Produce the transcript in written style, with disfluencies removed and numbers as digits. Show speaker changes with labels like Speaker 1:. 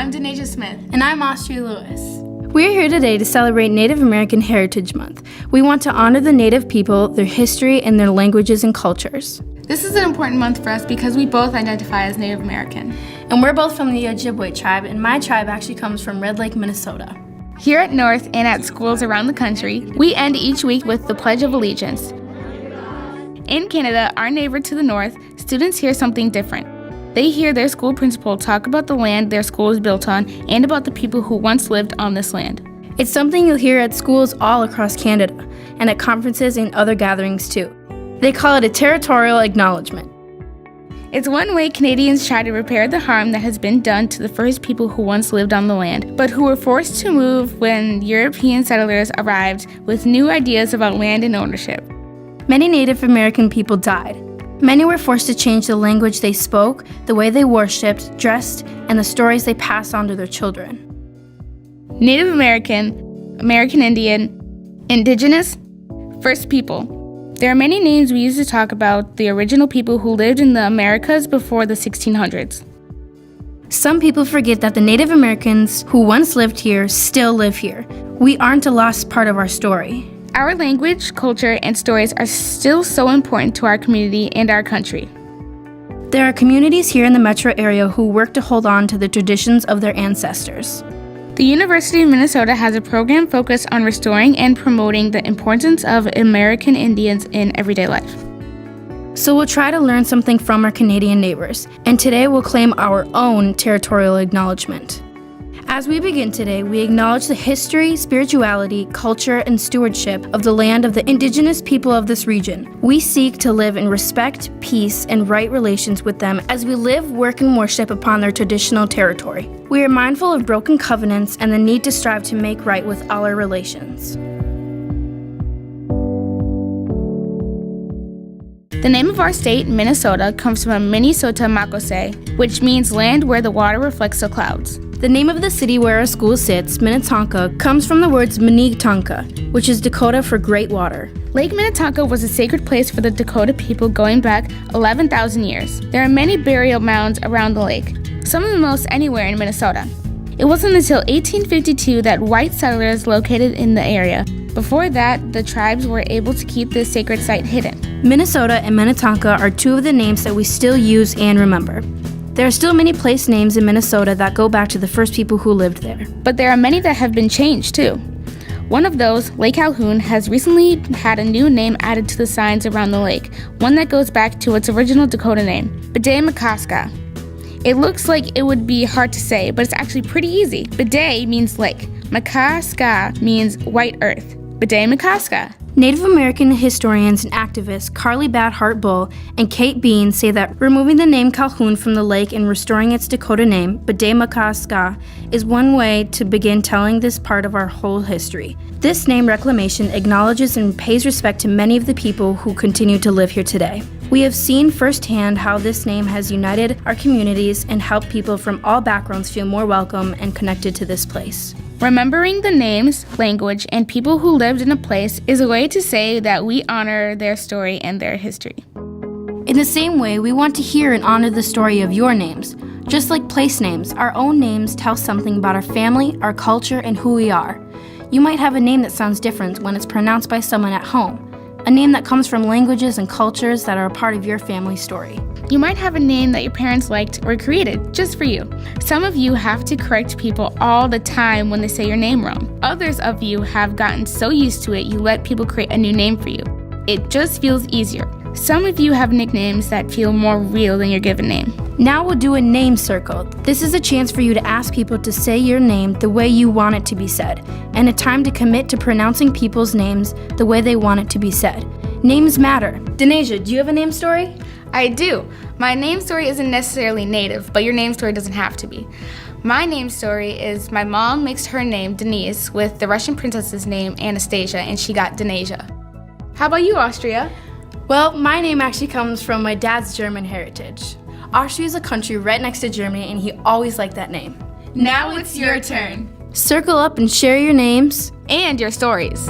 Speaker 1: I'm Denasia Smith.
Speaker 2: And I'm Austria Lewis. We're here today to celebrate Native American Heritage Month. We want to honor the Native people, their history, and their languages and cultures.
Speaker 1: This is an important month for us because we both identify as Native American.
Speaker 2: And we're both from the Ojibwe tribe, and my tribe actually comes from Red Lake, Minnesota.
Speaker 1: Here at North and at schools around the country, we end each week with the Pledge of Allegiance. In Canada, our neighbor to the north, students hear something different. They hear their school principal talk about the land their school is built on and about the people who once lived on this land.
Speaker 2: It's something you'll hear at schools all across Canada and at conferences and other gatherings too. They call it a Territorial Acknowledgement.
Speaker 1: It's one way Canadians try to repair the harm that has been done to the first people who once lived on the land, but who were forced to move when European settlers arrived with new ideas about land and ownership.
Speaker 2: Many Native American people died. Many were forced to change the language they spoke, the way they worshipped, dressed, and the stories they passed on to their children.
Speaker 1: Native American, American Indian, Indigenous, First People. There are many names we use to talk about the original people who lived in the Americas before the 1600s.
Speaker 2: Some people forget that the Native Americans who once lived here still live here. We aren't a lost part of our story.
Speaker 1: Our language, culture, and stories are still so important to our community and our country.
Speaker 2: There are communities here in the metro area who work to hold on to the traditions of their ancestors.
Speaker 1: The University of Minnesota has a program focused on restoring and promoting the importance of American Indians in everyday life.
Speaker 2: So we'll try to learn something from our Canadian neighbors, and today we'll claim our own territorial acknowledgement. As we begin today, we acknowledge the history, spirituality, culture, and stewardship of the land of the Indigenous people of this region. We seek to live in respect, peace, and right relations with them as we live, work, and worship upon their traditional territory. We are mindful of broken covenants and the need to strive to make right with all our relations.
Speaker 1: The name of our state, Minnesota, comes from Minnesota Makose, which means land where the water reflects the clouds.
Speaker 2: The name of the city where our school sits, Minnetonka, comes from the words Minnetonka, which is Dakota for great water.
Speaker 1: Lake Minnetonka was a sacred place for the Dakota people going back 11,000 years. There are many burial mounds around the lake, some of the most anywhere in Minnesota. It wasn't until 1852 that white settlers located in the area. Before that, the tribes were able to keep this sacred site hidden.
Speaker 2: Minnesota and Minnetonka are two of the names that we still use and remember. There are still many place names in Minnesota that go back to the first people who lived there.
Speaker 1: But there are many that have been changed too. One of those, Lake Calhoun, has recently had a new name added to the signs around the lake, one that goes back to its original Dakota name, Bidaymacaska. It looks like it would be hard to say, but it's actually pretty easy. Biday means lake. Makaska means white earth. Bidaymacaska.
Speaker 2: Native American historians and activists Carly Badhart Bull and Kate Bean say that removing the name Calhoun from the lake and restoring its Dakota name, Bidaymacaska, is one way to begin telling this part of our whole history. This name reclamation acknowledges and pays respect to many of the people who continue to live here today. We have seen firsthand how this name has united our communities and helped people from all backgrounds feel more welcome and connected to this place.
Speaker 1: Remembering the names, language, and people who lived in a place is a way to say that we honor their story and their history.
Speaker 2: In the same way, we want to hear and honor the story of your names. Just like place names, our own names tell something about our family, our culture, and who we are. You might have a name that sounds different when it's pronounced by someone at home, a name that comes from languages and cultures that are a part of your family story.
Speaker 1: You might have a name that your parents liked or created just for you. Some of you have to correct people all the time when they say your name wrong. Others of you have gotten so used to it you let people create a new name for you. It just feels easier. Some of you have nicknames that feel more real than your given name.
Speaker 2: Now we'll do a name circle. This is a chance for you to ask people to say your name the way you want it to be said, and a time to commit to pronouncing people's names the way they want it to be said. Names matter. Denasia, do you have a name story?
Speaker 1: I do. My name story isn't necessarily native, but your name story doesn't have to be. My name story is my mom mixed her name, Denise, with the Russian princess's name, Anastasia, and she got Denasia. How about you, Austria?
Speaker 2: Well, my name actually comes from my dad's German heritage. Austria is a country right next to Germany, and he always liked that name.
Speaker 1: Now it's your turn.
Speaker 2: Circle up and share your names
Speaker 1: and your stories.